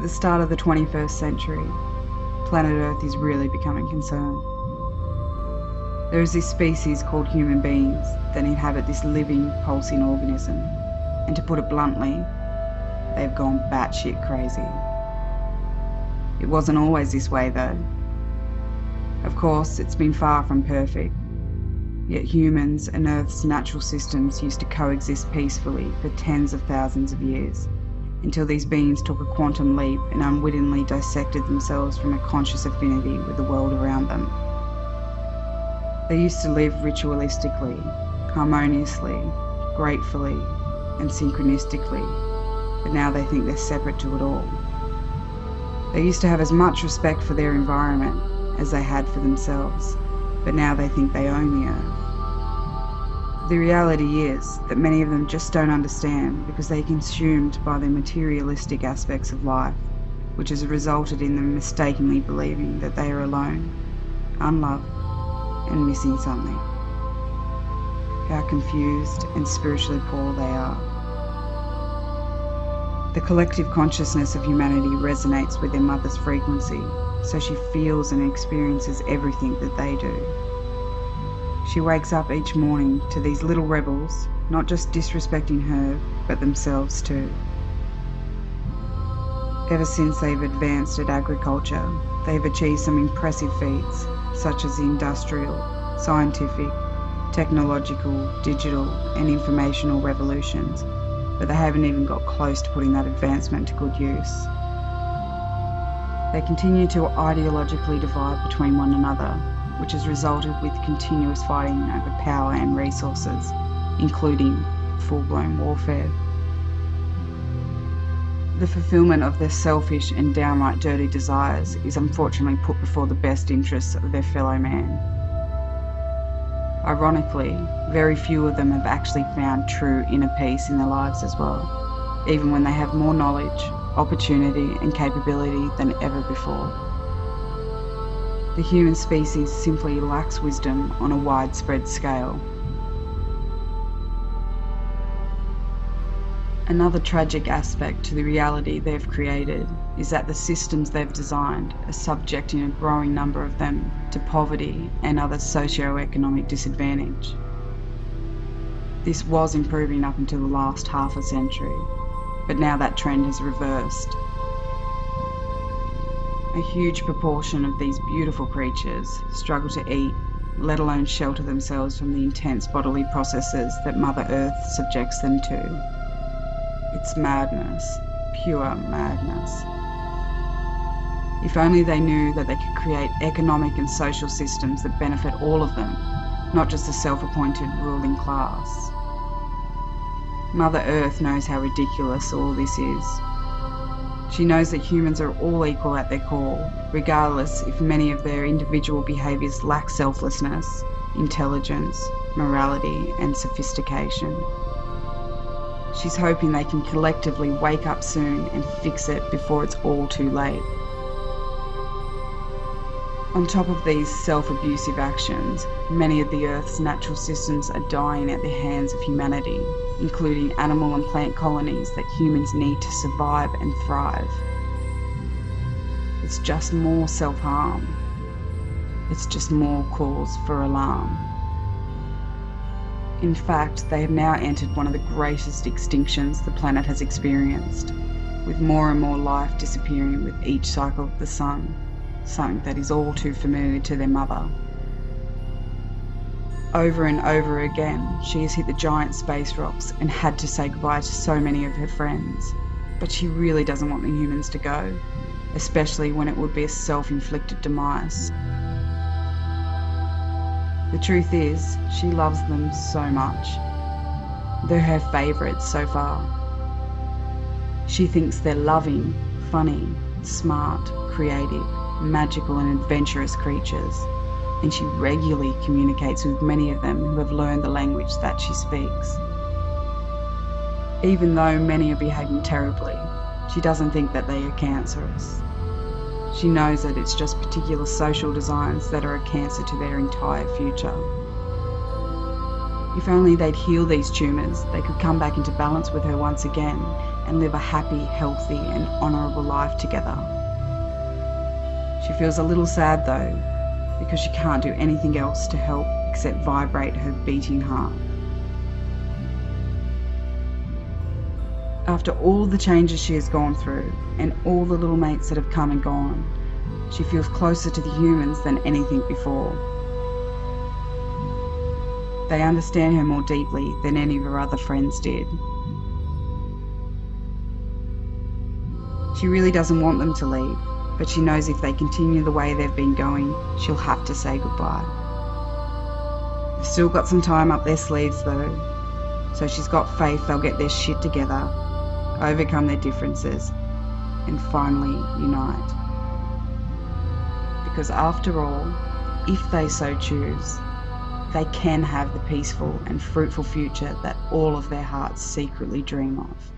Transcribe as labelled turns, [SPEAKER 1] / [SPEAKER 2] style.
[SPEAKER 1] the start of the 21st century, planet Earth is really becoming concerned. There is this species called human beings that inhabit this living, pulsing organism, and to put it bluntly, they've gone batshit crazy. It wasn't always this way though. Of course, it's been far from perfect, yet humans and Earth's natural systems used to coexist peacefully for tens of thousands of years, until these beings took a quantum leap and unwittingly dissected themselves from a conscious affinity with the world around them. They used to live ritualistically, harmoniously, gratefully, and synchronistically, but now they think they're separate to it all. They used to have as much respect for their environment as they had for themselves, but now they think they own the earth. The reality is that many of them just don't understand because they're consumed by the materialistic aspects of life, which has resulted in them mistakenly believing that they are alone, unloved, and missing something. How confused and spiritually poor they are. The collective consciousness of humanity resonates with their mother's frequency, so she feels and experiences everything that they do. She wakes up each morning to these little rebels, not just disrespecting her, but themselves too. Ever since they've advanced at agriculture, they've achieved some impressive feats, such as the industrial, scientific, technological, digital, and informational revolutions, but they haven't even got close to putting that advancement to good use. They continue to ideologically divide between one another, which has resulted with continuous fighting over power and resources, including full-blown warfare. The fulfillment of their selfish and downright dirty desires is unfortunately put before the best interests of their fellow man. Ironically, very few of them have actually found true inner peace in their lives as well, even when they have more knowledge, opportunity, and capability than ever before. The human species simply lacks wisdom on a widespread scale. Another tragic aspect to the reality they've created is that the systems they've designed are subjecting a growing number of them to poverty and other socio-economic disadvantage. This was improving up until the last half a century, but now that trend has reversed. A huge proportion of these beautiful creatures struggle to eat, let alone shelter themselves from the intense bodily processes that Mother Earth subjects them to. It's madness, pure madness. If only they knew that they could create economic and social systems that benefit all of them, not just the self-appointed ruling class. Mother Earth knows how ridiculous all this is. She knows that humans are all equal at their core, regardless if many of their individual behaviours lack selflessness, intelligence, morality, and sophistication. She's hoping they can collectively wake up soon and fix it before it's all too late. On top of these self-abusive actions, many of the Earth's natural systems are dying at the hands of humanity, including animal and plant colonies that humans need to survive and thrive. It's just more self-harm. It's just more cause for alarm. In fact, they have now entered one of the greatest extinctions the planet has experienced, with more and more life disappearing with each cycle of the sun, something that is all too familiar to their mother. Over and over again, she has hit the giant space rocks and had to say goodbye to so many of her friends, but she really doesn't want the humans to go, especially when it would be a self-inflicted demise. The truth is, she loves them so much. They're her favourites so far. She thinks they're loving, funny, smart, creative, magical and adventurous creatures, and she regularly communicates with many of them who have learned the language that she speaks. Even though many are behaving terribly, she doesn't think that they are cancerous. She knows that it's just particular social designs that are a cancer to their entire future. If only they'd heal these tumours, they could come back into balance with her once again and live a happy, healthy and honourable life together. She feels a little sad though, because she can't do anything else to help except vibrate her beating heart. After all the changes she has gone through and all the little mates that have come and gone, she feels closer to the humans than anything before. They understand her more deeply than any of her other friends did. She really doesn't want them to leave, but she knows if they continue the way they've been going, she'll have to say goodbye. They've still got some time up their sleeves though, so she's got faith they'll get their shit together, overcome their differences, and finally unite. Because after all, if they so choose, they can have the peaceful and fruitful future that all of their hearts secretly dream of.